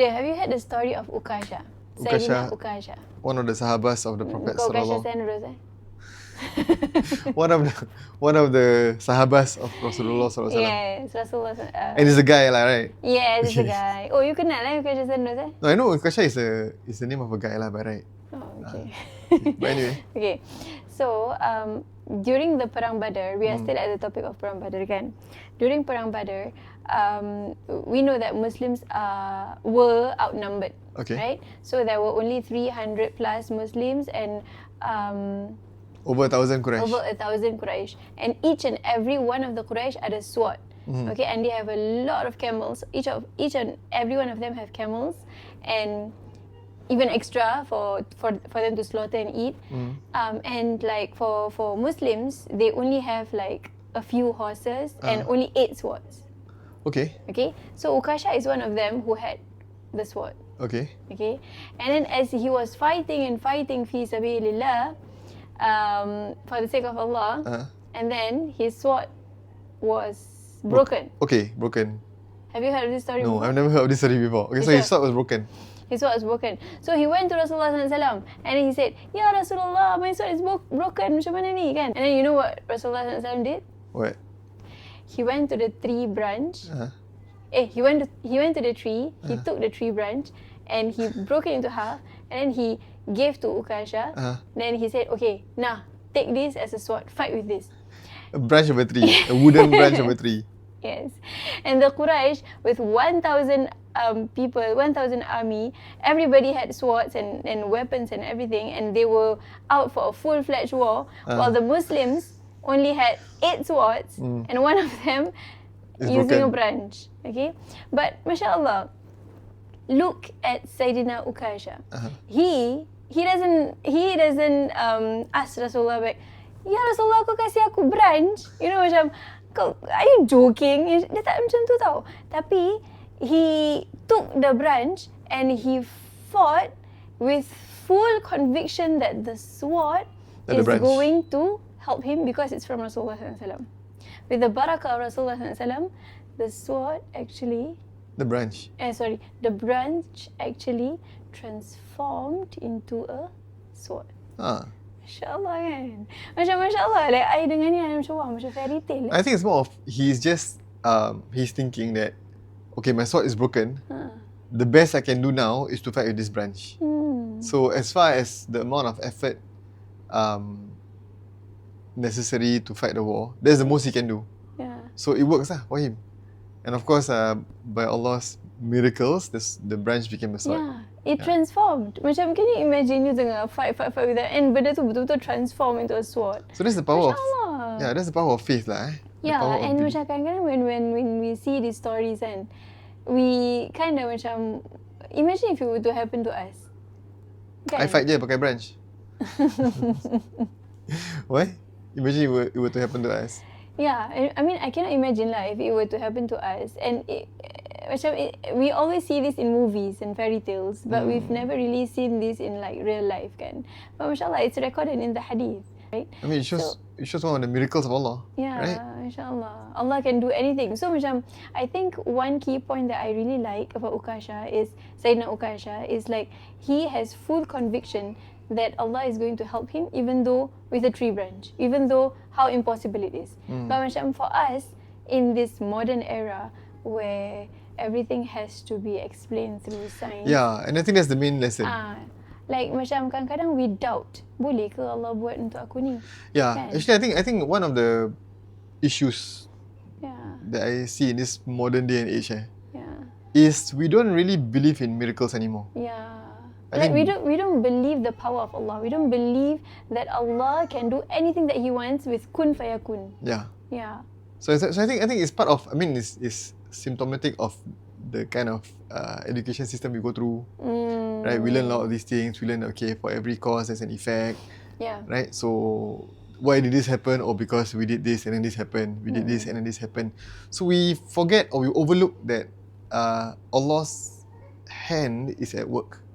Have you heard the story of Ukashah? Sayyidina Ukashah. One of the sahabas of the Prophet Ukashah Sandros, one of the sahabas of Rasulullah SAW. Yes, Rasulullah. And he's a guy lah, right? Yes, it's a guy. Oh, you kenal Ukashah Sandros, No, I know Ukashah is the name of a guy lah, but right? Oh, okay. But anyway. Okay. So, during the Perang Badr, we are still at the topic of Perang Badr kan. During Perang Badr, we know that Muslims were outnumbered, right? So there were only 300 plus Muslims and over 1,000 Quraysh. Over 1,000 Quraysh. And each and every one of the Quraysh had a sword. Okay, and they have a lot of camels. Each and every one of them have camels, and even extra for them to slaughter and eat. And like for Muslims, they only have like a few horses and only 8 swords. Okay. Okay. So Ukashah is one of them who had the sword. Okay. Okay. And then as he was fighting fi sabilillah, for the sake of Allah, and then his sword was broken. Okay, broken. Have you heard of this story before? No, I've never heard of this story before. Okay, so his sword was broken. His sword was broken. So he went to Rasulullah SAW and he said, "Ya Rasulullah, my sword is broken. Macam mana ni kan?" And then you know what Rasulullah SAW did? What? He went to the tree branch. He went to the tree. He took the tree branch and he broke it into half. And then he gave to Ukashah. Then he said, "Okay, now take this as a sword. Fight with this." A branch of a tree, a wooden branch of a tree. Yes, and the Quraysh with 1,000 people, 1,000 army, everybody had swords and weapons and everything, and they were out for a full-fledged war, while the Muslims only had 8 swords, and one of them using a branch. Okay, but mashallah, look at Sayyidina Ukashah. He doesn't ask Rasulullah back, "Ya Rasulullah, kau kasih aku branch?" You know, macam, are you joking? Dia tak macam tu tau. Tapi he took the branch and he fought with full conviction that the sword is going to help him because it's from Rasulullah SAW. With the barakah of Rasulullah SAW, the sword actually... The branch. The branch actually transformed into a sword. MashaAllah kan. Macam MashaAllah. Like I dengar ni macam wah, macam fairy tale. I think it's more of he's thinking that, okay, my sword is broken. The best I can do now is to fight with this branch. So as far as the amount of effort necessary to fight the war, that's the most he can do. So it works for him. And of course, by Allah's miracles, the branch became a sword. It transformed. Macam, can you imagine you tengah fight with that and benda tu betul-betul transform into a sword. So that's the power that's the power of faith lah. And macam kadang-kadang when we see these stories and we kind of macam, imagine if it were to happen to us. Kan? I fight je pakai branch. Why? Imagine it were to happen to us. Yeah, I mean, I cannot imagine lah if it were to happen to us. And we always see this in movies and fairy tales, but we've never really seen this in like real life, kan? But mashallah, it's recorded in the hadith, right? I mean, it shows one of the miracles of Allah. Yeah, right? inshallah, Allah can do anything. So macam, I think one key point that I really like about Ukashah is Sayyidina Ukashah is like he has full conviction that Allah is going to help him, even though with a tree branch, even though how impossible it is. But macam for us in this modern era where everything has to be explained through science. Yeah, and I think that's the main lesson. Like macam kadang-kadang we doubt, boleh ke Allah buat untuk aku ni? Yeah, kan? Actually I think one of the issues that I see in this modern day and age is we don't really believe in miracles anymore. Like we don't believe the power of Allah. We don't believe that Allah can do anything that He wants with kun fayakun. Yeah. So I think it's part of. I mean, it's symptomatic of the kind of education system we go through. Right? We learn a lot of these things. We learn for every cause there's an effect. Right? So why did this happen? Or because we did this and then this happened. We did this and then this happened. So we forget or we overlook that Allah's hand is at work.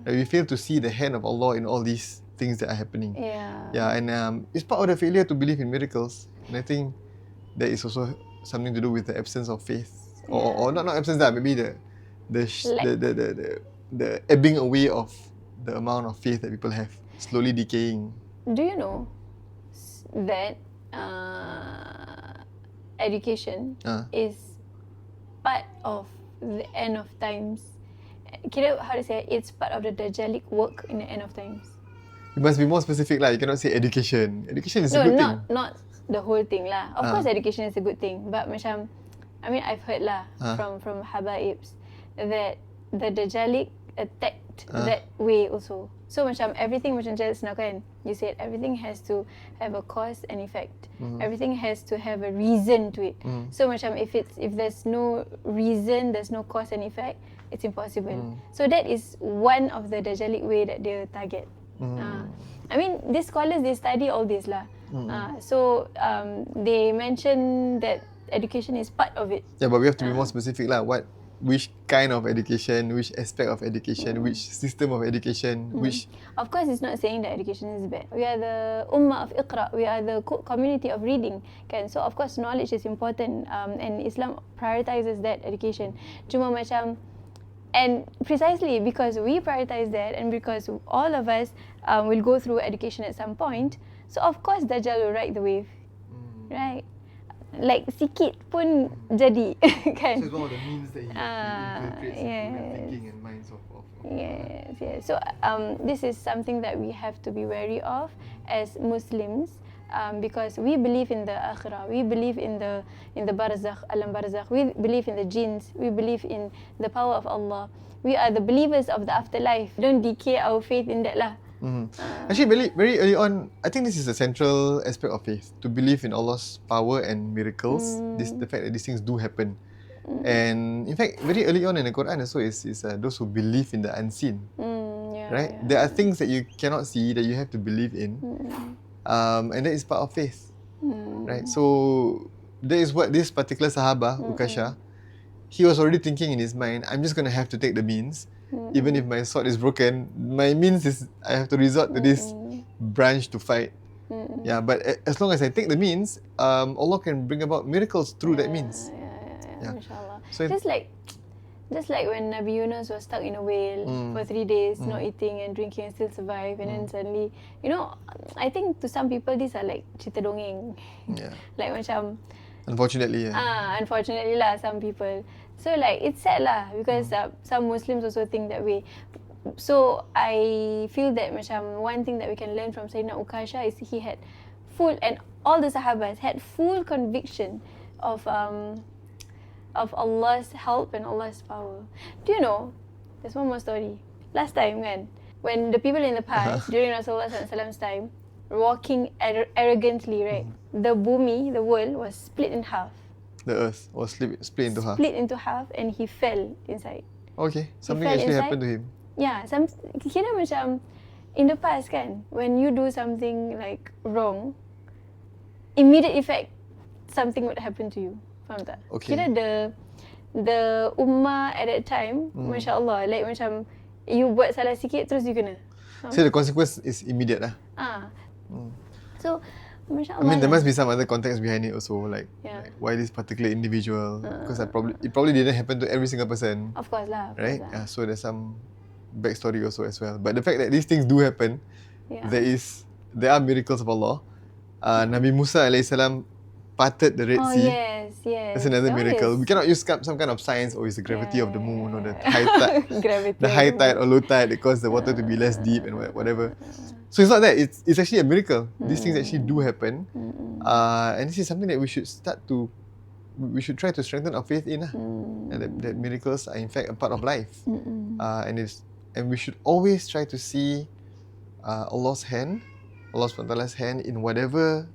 We fail to see the hand of Allah in all these things that are happening. And it's part of the failure to believe in miracles. And I think that is also something to do with the absence of faith. Or not absence, maybe the ebbing away of the amount of faith that people have, slowly decaying. Do you know that education is part of the end of times? How to say? It's part of the Dajjalic work in the end of times. You must be more specific lah. You cannot say education. Education is a good thing. Not the whole thing lah. Of course, education is a good thing. But macam, I mean, I've heard lah from Habaibs that the Dajjalic attacked that way also. So macam everything macam just now kan, you said everything has to have a cause and effect. Everything has to have a reason to it. So macam if there's no reason, there's no cause and effect, it's impossible. So that is one of the Dajjalic way that they target. I mean, these scholars, they study all this lah. So they mention that education is part of it. Yeah, but we have to be more specific lah. Which kind of education, which aspect of education, which system of education, which... Of course, it's not saying that education is bad. We are the ummah of Iqra. We are the community of reading. Kan? So, of course, knowledge is important. And Islam prioritizes that education. Cuma macam... And precisely because we prioritize that and because all of us will go through education at some point, so of course Dajjal will ride the wave. Right? Like sikit pun jadi kan. So it's one of the means that he infiltrates into thinking and minds of Yes. So this is something that we have to be wary of as Muslims, because we believe in the akhirah, we believe in the barzakh, alam barzakh, we believe in the jinns, we believe in the power of Allah. We are the believers of the afterlife. Don't decay our faith in that lah. Actually, very, very early on, I think this is a central aspect of faith, to believe in Allah's power and miracles. The fact that these things do happen. And in fact, very early on in the Quran also is those who believe in the unseen. Right? There are things that you cannot see that you have to believe in. And that is part of faith. Right? So that is what this particular Sahaba, Ukashah, he was already thinking in his mind, I'm just going to have to take the means. Even if my sword is broken, my means is I have to resort to this branch to fight. Yeah, but as long as I take the means, Allah can bring about miracles through that means. InshaAllah. So just like when Nabi Yunus was stuck in a whale for 3 days, not eating and drinking and still survive, and then suddenly, you know, I think to some people these are like cerita dongeng. Like macam, unfortunately lah, some people. So like it's sad lah, because some Muslims also think that way. So I feel that macam one thing that we can learn from Sayyidina Ukashah is he had full, and all the Sahabas had full conviction of Allah's help and Allah's power. Do you know, there's one more story. Last time kan, when the people in the past, during Rasulullah SAW time, walking arrogantly, right? The bumi, the world was split in half. The earth was split into half. Split into half, and he fell inside. Okay, something actually happened to him. Yeah, kira macam in the past kan, when you do something like wrong, immediate effect, something would happen to you. Faham tak? Okay. Kira the ummah at that time, masya-Allah, like macam you buat salah sikit terus you kena. So the consequence is immediate lah. So masya-Allah. I mean, there must be some other context behind it also, like why this particular individual, because it probably didn't happen to every single person. Of course lah. Right? So there's some backstory also as well. But the fact that these things do happen, there are miracles of Allah. Nabi Musa alaihissalam parted the Red Sea. Yes. That's another miracle. We cannot use some kind of science, or it's the gravity of the moon, or the high tide, the high tide or low tide that cause the water to be less deep and whatever. So it's not that. It's actually a miracle. These things actually do happen, and this is something that we should try to strengthen our faith in, and that miracles are in fact a part of life, and we should always try to see Allah's hand, Allah SWT hand in whatever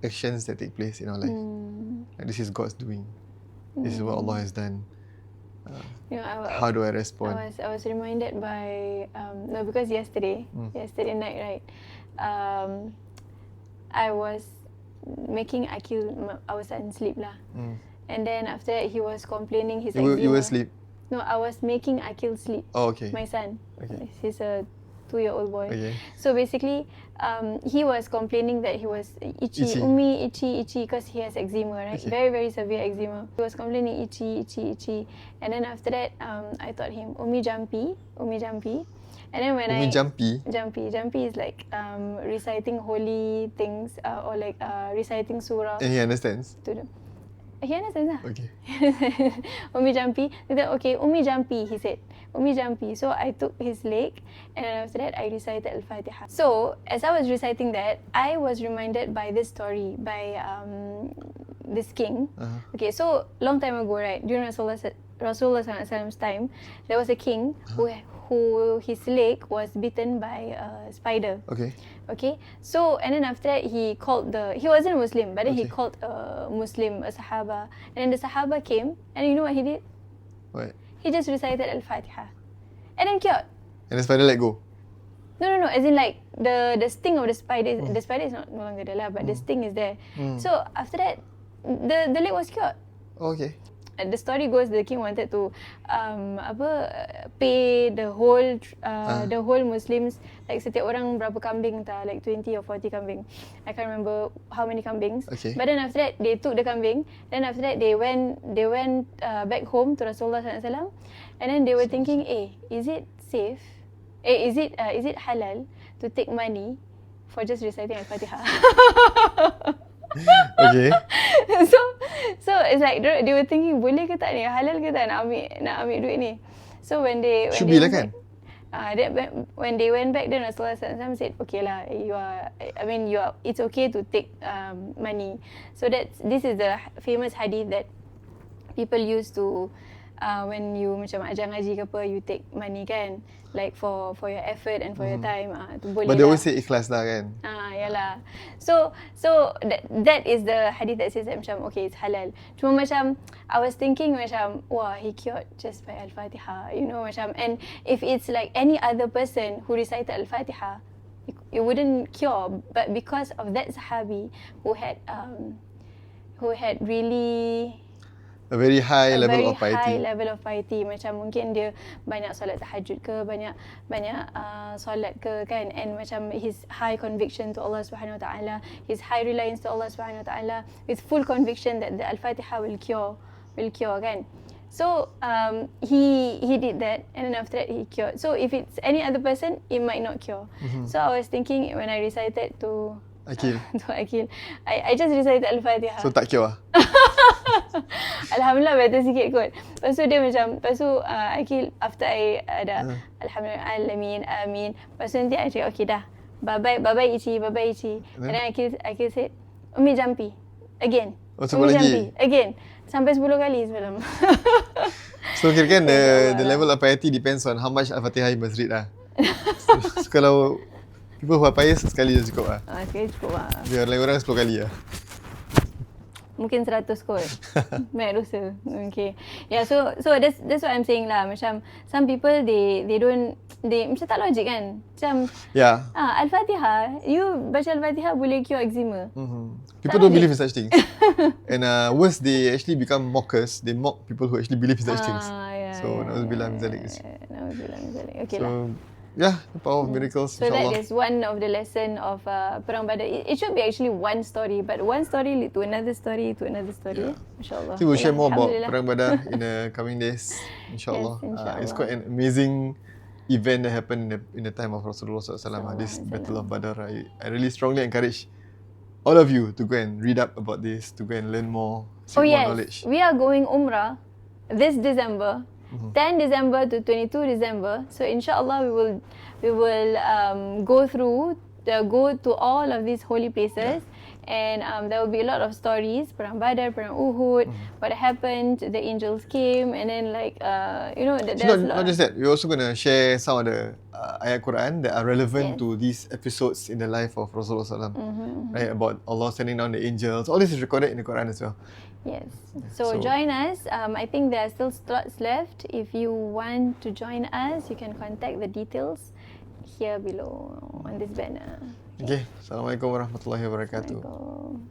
actions that take place in our life. Like, this is God's doing. This is what Allah has done. How do I respond? I was reminded by because yesterday night, right? I was making Akil, our son, sleep lah. And then after that, he was complaining his eczema. You were asleep? No, I was making Akil sleep. Oh, okay. My son. Okay. He's a 2 2-year-old boy. Okay. So basically, he was complaining that he was itchy. Itchy, because he has eczema, right? Okay. Very, very severe eczema. He was complaining itchy. And then after that, I taught him jumpy. And then when jumpy is like reciting holy things or like reciting surah. And he understands? He understands lah. Okay. Jumpy. He said, okay, jumpy, he said. Jumpy. So I took his leg and then after that I recited Al-Fatiha. So as I was reciting that, I was reminded by this story by this king. Okay, so long time ago, right, during Rasulullah's time, there was a king who his leg was bitten by a spider. Okay. So and then after that he wasn't a Muslim, but then he called a Muslim, a Sahaba, and then the Sahaba came, and you know what he did? What? He just recited Al-Fatiha, and then cured. And the spider let go? No. As in like the sting of the spider. The spider is no longer there lah, but the sting is there. So after that, the leg was cured. Okay. The story goes the king wanted to pay the whole Muslims, like setiap orang berapa kambing entah, like 20 or 40 kambing. I can't remember how many kambings. Okay. But then after that they took the kambing. Then after that they went back home to Rasulullah SAW, and then they were thinking, is it safe? Is it halal to take money for just reciting Al-Fatiha? Okay. So it's like they were thinking, boleh ke tak ni, halal ke tak nak ambil duit ni. So when they when they went back, then Rasulullah SAW said, okay lah, it's okay to take money. So this is the famous hadith that people use to when you macam ajar ngaji ke apa, you take money kan, like for your effort and for your time. Tu boleh. But they always say ikhlas lah kan. Yalah. So that is the hadith that says that macam okay, it's halal. Cuma macam I was thinking macam, wah, he cured just by Al-Fatiha, you know, macam, and if it's like any other person who recited Al-Fatiha, it wouldn't cure, but because of that sahabi who had really a very high level of piety. Macam mungkin dia banyak solat tahajud ke, banyak solat ke kan, and macam his high conviction to Allah Subhanahu Wa Taala, his high reliance to Allah Subhanahu Wa Taala, with full conviction that the Al-Fatiha will cure kan. So he did that, and then after that he cured. So if it's any other person, it might not cure. So I was thinking when I recited to Akil, I just recited Al-Fatiha. So tak cure? Alhamdulillah better sikit kot. Lepas tu Akil, after I ada Alhamdulillah alamin, amin. Lepas tu nanti I cakap, okay dah, bye-bye Ichi. And then Akil said, Umi jumpy again. Umi jumpy again. Sampai 10 kali semalam. So kira kan the level of piety depends on how much Al-Fatihah you must read lah. So kalau people who are pious, sekali je cukup lah. Sekali cukup lah. Biar lain orang 10 kali lah. Mungkin 100 kot. Banyak dosa. Okay. Yeah, so that's what I'm saying lah. Macam some people they macam tak logik kan. Macam Al-Fatihah, you baca Al-Fatihah boleh cure eczema. People don't believe in such things. And worse, they actually become mockers. They mock people who actually believe in such things. So na'udzubillah min zalik. Na'udzubillah min zalik. Okay lah. Yeah, the power of miracles, so InshaAllah. that is one of the lesson of Perang Badr. It should be actually one story, but one story lead to another story, InshaAllah. So we'll share more about Perang Badr in the coming days, InshaAllah. Yes, InshaAllah. It's quite an amazing event that happened in the time of Rasulullah SAW. This Battle of Badr. I really strongly encourage all of you to go and read up about this, to go and learn more, seek more knowledge. We are going umrah this December. 10 December to 22 December. So InshaAllah we will go to all of these holy places, and there will be a lot of stories. Perang Badr, Perang Uhud, what happened, the angels came, and then like not just that, we're also going to share some of the ayat Quran that are relevant to these episodes in the life of Rasulullah SAW. Right, about Allah sending down the angels. All this is recorded in the Quran as well. Yes. So join us. I think there are still slots left. If you want to join us, you can contact the details here below on this banner. Okay. Assalamualaikum warahmatullahi wabarakatuh. Assalamualaikum.